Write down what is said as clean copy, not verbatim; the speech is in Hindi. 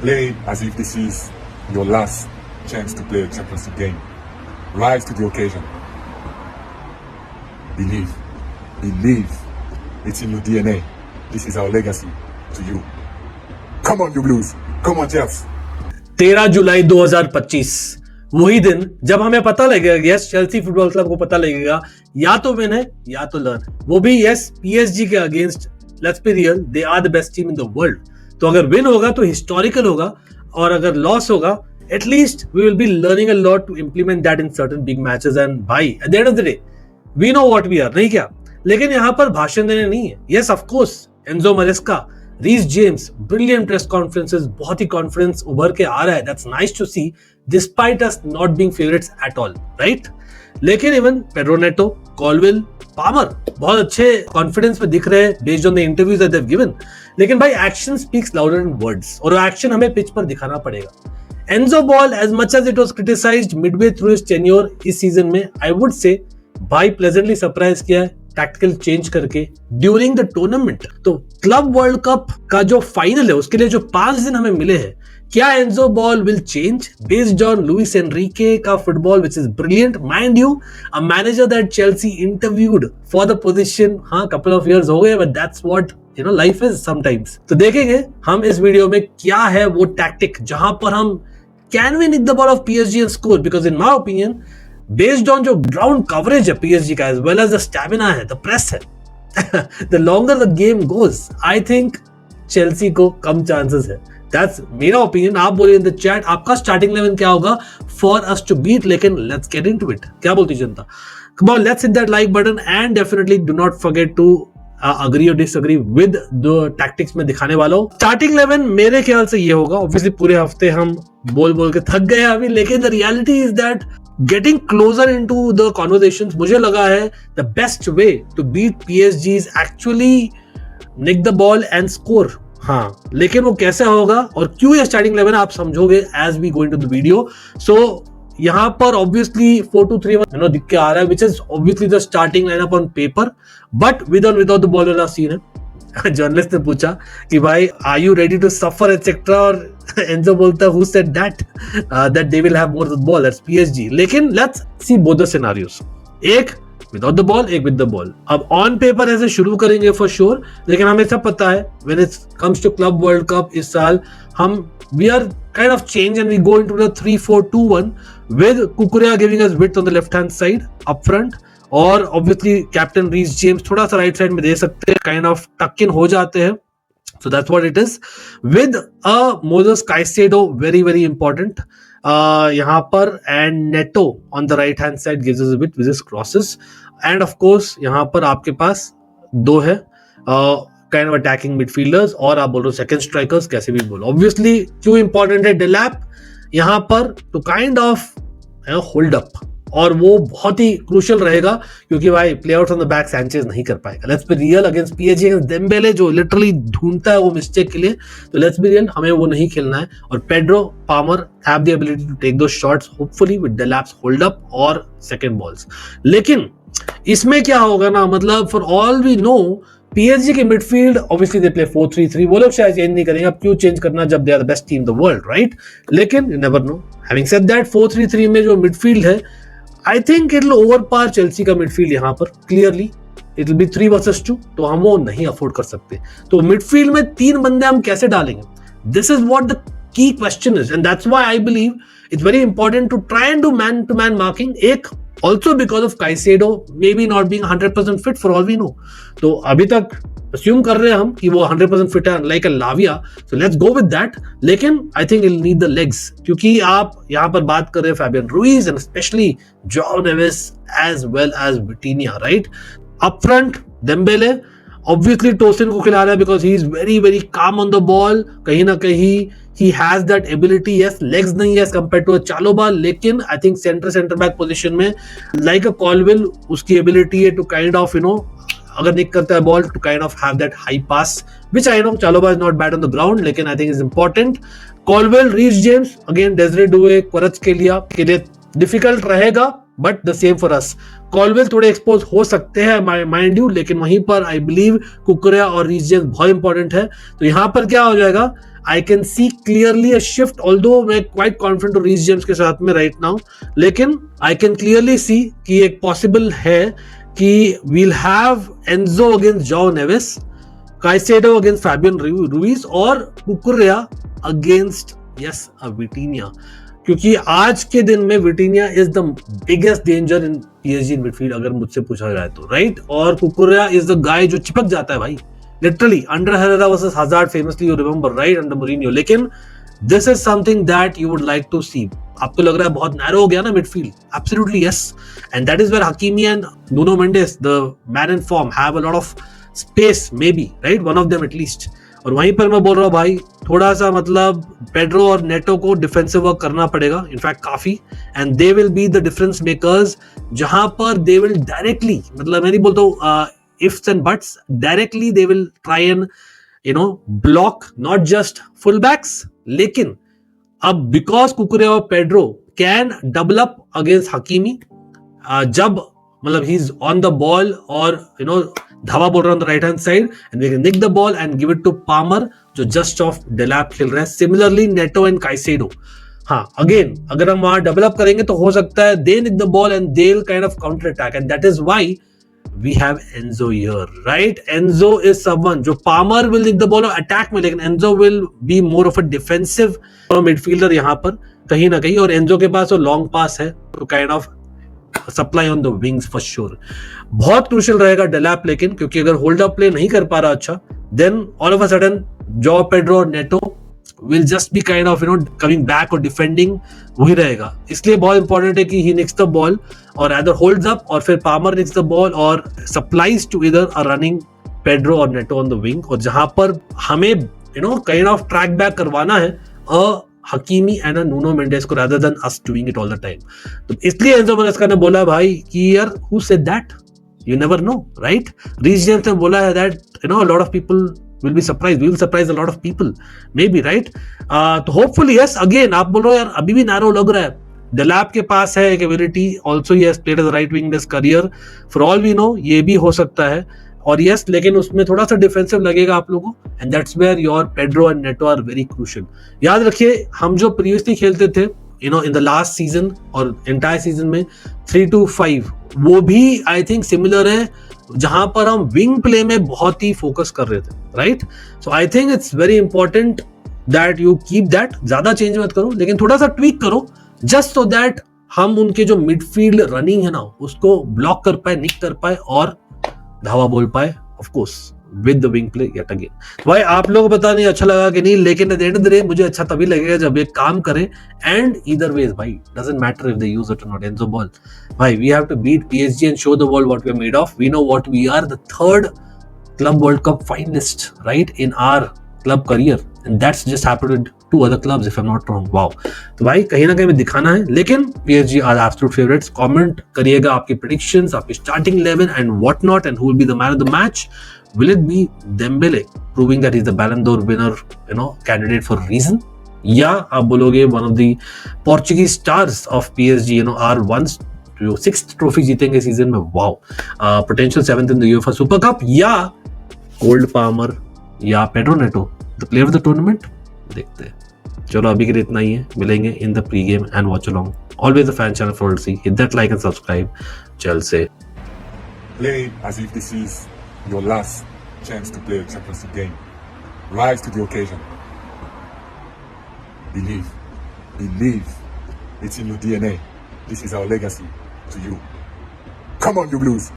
Play as if this is your last chance to play a Champions League game. Rise to the occasion. Believe. Believe. It's in your DNA. This is our legacy to you. Come on, you Blues. Come on, Jeffs. 13 जुलाई 2025 वही दिन जब हमें पता लगेगा, यस चेल्सी फुटबॉल क्लब को पता लगेगा या तो विन है या तो लर्न, वो भी यस पीएसजी के against. Let's be real, they are the best team in the world. तो अगर विन होगा तो हिस्टोरिकल होगा, और अगर लॉस होगा at least we will be learning a lot to implement that in certain big matches. And भाई at the end of the day we know what we are, नहीं क्या? लेकिन यहां पर भाषण देने नहीं है। Yes of course Enzo Maresca, Reece James, brilliant press conferences, बहुत ही कॉन्फिडेंस उभर के आ रहा है। That's nice to see despite us not being favourites at all, right? लेकिन even Pedro Neto, Colwill, Palmer बहुत अच्छे कॉन्फिडेंस में दिख रहे हैं based on the interviews that they have given. लेकिन भाई action speaks louder than words, और एक्शन हमें पिच पर दिखाना पड़ेगा। Enzo ball as much as it was criticized midway through his tenure इस सीजन में, आई वुड से भाई प्लेजेंटली सरप्राइज किया है टैक्टिकल चेंज करके ड्यूरिंग द टूर्नामेंट। तो क्लब वर्ल्ड कप का जो फाइनल है उसके लिए जो 5 दिन हमें मिले हैं, क्या Enzo ball will change based on Luis Enrique का football which is brilliant? Mind you, a manager that Chelsea interviewed for the position, हाँ कपल ऑफ इयर्स हो गए, but that's what you know life is sometimes. तो देखेंगे हम इस वीडियो में क्या है वो टैक्टिक जहां पर हम can we nick the ball of PSG and score, because in my opinion based on जो ग्राउंड कवरेज है पीएसजी का as well as the stamina है, द प्रेस है, the longer the game goes, I think Chelsea को कम चांसेस है। दैट्स मेरा ओपिनियन। आप बोलिए इन द चैट आपका स्टार्टिंग 11 क्या होगा फॉर अस टू बीट, लेकिन लेट्स गेट इनटू इट। क्या बोलती जनता? Come on, let's hit that like button and definitely do not forget to agree और डिसअग्री विद द टैक्टिक्स में दिखाने वाला हूं। स्टार्टिंग 11 मेरे ख्याल से ये होगा। ऑब्वियसली पूरे हफ्ते हम बोल बोल के थक गए अभी, लेकिन the reality is that getting closer into the conversations, मुझे लगा है the best way to beat PSG is actually nick the ball and score। हाँ, लेकिन वो कैसे होगा और क्यों ये स्टार्टिंग 11 आप समझोगे as we go into the video। So यहाँ पर obviously 4-2-3-1 दिख के आ रहा है, which is obviously the starting lineup on paper, but without the ball वाला सीन है। जर्नलिस्ट ने पूछा कि भाई are you ready to suffer etcetera, और एंजो बोलता है who said that that they will have more the ball, that's PSG. लेकिन let's see both the scenarios, एक विदाउट द बॉल, एक विद द बॉल। अब ऑन पेपर ऐसे शुरू करेंगे फॉर श्योर, लेकिन हमें सब पता है when it comes to club world cup इस साल हम we are kind of change and we go into the 3-4-2-1 with Cucurella giving us width on the left hand side up front, और ऑब्वियसली कैप्टन रीस जेम्स थोड़ा सा राइट साइड में दे सकते हैं, काइंड ऑफ टक इन हो जाते हैं। So that's what it is with a Moses Caicedo, very very important यहाँ पर, and Neto on the right hand side gives us a bit with his crosses, and of course यहाँ पर आपके पास दो है kind of attacking midfielders, और आप बोल रहे हो second strikers, कैसे भी बोलो। Obviously क्यों important है Delap यहाँ पर to kind of hold up, और वो बहुत ही क्रूशियल रहेगा क्योंकि भाई play out on the back Sanchez नहीं कर पाएगा। Let's be real, against PSG against Dembélé जो लिटरली ढूंढता है वो मिस्टेक के लिए, तो लेट्स बी रियल हमें वो नहीं खेलना है। और Pedro, Palmer have the ability to take those shots hopefully with Delap's hold up और सेकंड बॉल्स। लेकिन इसमें क्या होगा ना, मतलब for all we know PSG के मिडफील्ड ऑब्वियसली दे प्ले 4-3-3, वो लोग शायद चेंज नहीं करेंगे। अब क्यों चेंज करना जब they are the best team in the world, right? लेकिन you never know. Having said that 4-3-3 में जो मिडफील्ड है, I think it will overpower Chelsea का मिडफील्ड यहाँ पर clearly. It will be 3 versus 2, तो हम वो नहीं अफोर्ड कर सकते। तो मिडफील्ड में 3 बंदे हम कैसे डालेंगे? This is what the key question is, and that's why I believe it's very important to try and do man to man marking. एक also because of Caicedo maybe not being 100% fit for all we know, तो अभी तक assume कर रहे हैं हम कि वो 100% fit है like a Lavia, so let's go with that। लेकिन I think he'll need the legs, क्योंकि आप यहाँ पर बात कर रहे हैं Fabian Ruiz and especially Joao Neves as well as Vitinha, right? Up front Dembele obviously Tosin को खिला रहा है because he is very very calm on the ball, कहीं ना कहीं he has that ability, yes legs नहीं है as compared to a Chalobah, लेकिन I think center back position में like a Colwill उसकी ability है to kind of you know अगर निक करता है ball to kind of have that high pass, which I know Chalobah is not bad on the ground, लेकिन I think is important। Colwill, Reece James, again Desiree Doué, Kvaratskhelia के लिए difficult रहेगा, but the same for us. Colwell थोड़े एक्सपोज हो सकते हैं माइंड यू, लेकिन वहीं पर आई बिलीव कुकुरेया और रीस जेम्स बहुत इंपॉर्टेंट है। तो यहाँ पर क्या हो जाएगा, I can see clearly a shift, although मैं क्वाइट कॉन्फिडेंट हूँ रीस जेम्स के साथ में राइट नाउ, लेकिन आई कैन क्लियरली सी कि एक पॉसिबल है कि we'll have Enzo against Joao Neves, Caicedo against Fabian Ruiz और कुकुरेया अगेंस्ट यस विटिनिया, क्योंकि आज के दिन में Vitinha is the biggest danger in PSG in midfield अगर मुझसे पूछा जाए तो, राइट। और कुकुरेया इज द गाय जो चिपक जाता है भाई, literally under Herrera versus Hazard famously you remember right, under Mourinho. लेकिन this is something that you would like to see. आपको लग रहा है बहुत नैरो हो गया ना midfield? Absolutely yes, and that is where Hakimi and Nuno Mendes the man in form have a lot of space, maybe right, one of them at least. और वहीं पर मैं बोल रहा हूँ भाई थोड़ा सा मतलब पेड्रो और नेटो को डिफेंसिव वर्क करना पड़ेगा, इनफैक्ट काफी, and they will be the difference makers, जहां पर दे विल डायरेक्टली, मतलब मैं नहीं बोलता हूँ ifs and buts, directly they will try and block not just fullbacks, लेकिन अब because कुकुरेया और Pedro can double up against Hakimi, जब मतलब he is on the ball और धावा बोल रहा on the right hand side and they can nick the ball and give it to Palmer जो just off Delap खेल रहा है, similarly Neto and Caicedo। हाँ, अगेन अगर हम वहां डबल अप करेंगे तो हो सकता है they nick the ball and they'll kind of counter attack, and that is why we have Enzo here, right? Enzo is someone जो Palmer will nick the ball और attack में, लेकिन Enzo will be more of a defensive midfielder यहाँ पर कहीं ना कहीं, और Enzo के पास वो लॉन्ग पास है तो kind of supply on the wings for sure. बहुत क्रूशियल रहेगा डेलैप, लेकिन क्योंकि अगर होल्ड अप प्ले नहीं कर पा रहा अच्छा, then all of a sudden Joao Pedro और Neto will just be kind of coming back और defending वही रहेगा। इसलिए बहुत इंपॉर्टेंट है कि he nicks the ball और either holds up और फिर Palmer nicks the ball और supplies to either a running Pedro और Neto on the wing, और जहां पर हमें kind of track back करवाना है a Hakimi and a Nuno Mendes को rather than us doing it all the time। तो इसलिए एंजो मरेस्का ने बोला भाई कि यार who said that, you never know, right? Reece James ने बोला है that a lot of people will be surprised, we will surprise a lot of people maybe, right? तो hopefully yes, again आप बोल रहे हो यार अभी भी नैरो लग रहा है, डेलैप के पास है एक ability, also he has played as a right wing in his career, for all we know ये भी हो सकता है, और yes लेकिन उसमें थोड़ा सा डिफेंसिव लगेगा आप लोगों को, and that's where your Pedro and Neto are very crucial। याद रखिए हम जो प्रीवियसली खेलते थे in the last season और entire season में 3-5 वो भी आई थिंक सिमिलर है, जहां पर हम विंग प्ले में बहुत ही फोकस कर रहे थे, right? So I think it's very important that you keep that, ज्यादा चेंज मत करो लेकिन थोड़ा सा ट्वीक करो, जस्ट सो दैट हम उनके जो मिडफील्ड रनिंग है ना उसको ब्लॉक कर पाए, निक कर पाए और धावा बोल पाए, of course with the wing play yet again. भाई आप लोगों को पता नहीं अच्छा लगा कि नहीं, लेकिन at the end of the day मुझे अच्छा तभी लगेगा जब ये काम करे, एंड ईदर वेज भाई doesn't matter if they use it और नॉट। एंजो बॉल भाई we have to beat PSG and show the world what we are made of. We know what we are, the third club world cup finalist right in our club career, and that's just happened to other clubs if I am not wrong. Wow, तो भाई कहीं ना कहीं में दिखाना है, लेकिन PSG are absolute favourites. Comment करिएगा आपकी प्रेडिक्शंस, आपकी starting 11 and what not, and who will be the man of the match. Will it be Dembele proving that he's the Ballon d'Or winner, candidate for a reason? या आप बोलोगे one of the Portuguese stars of PSG, are once जो 6th ट्रॉफी जीतेंगे सीजन में, wow, potential 7th in the UEFA super cup, या कोल्ड पामर या Pedro Neto the player of the tournament, देखते हैं। चलो अभी के लिए इतना ही है, मिलेंगे in the pre game and watch along. Always a fan channel for C, hit that like and subscribe. चल से Play as if this is your last chance to play a Champions League game. Rise to the occasion. Believe. It's in your DNA. This is our legacy to you. Come on, you Blues.